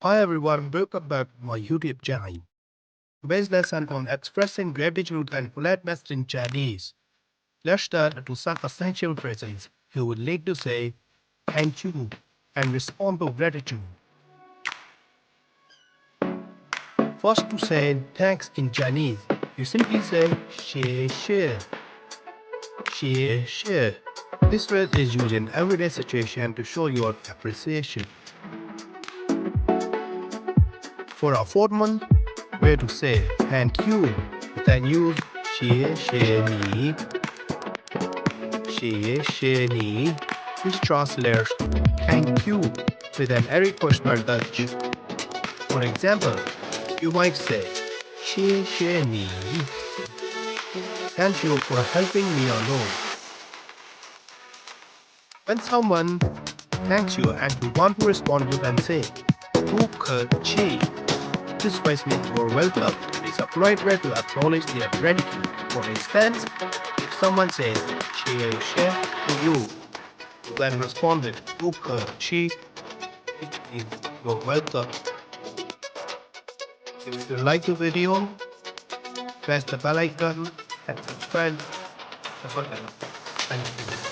Hi everyone, welcome back to my YouTube channel. Today's lesson on expressing gratitude and politeness in Chinese. Let's start to some essential phrases. You would need to say thank you and respond to gratitude. First, to say thanks in Chinese, you simply say 谢谢, 谢谢. This phrase is used in everyday situation to show your appreciation. For a formal way to say thank you, then use 谢谢你, 谢谢你, which translates thank you with an very personal touch. For example, you might say 谢谢你, thank you for helping me alone. When someone thanks you and you want to respond, you can say 不客气. This phrase means you're welcome. It is a polite way to acknowledge their gratitude. For instance, if someone says 谢谢 to you, you then respond with 不客气, which means you're welcome. If you like the video, press the bell icon and subscribe. Thank you.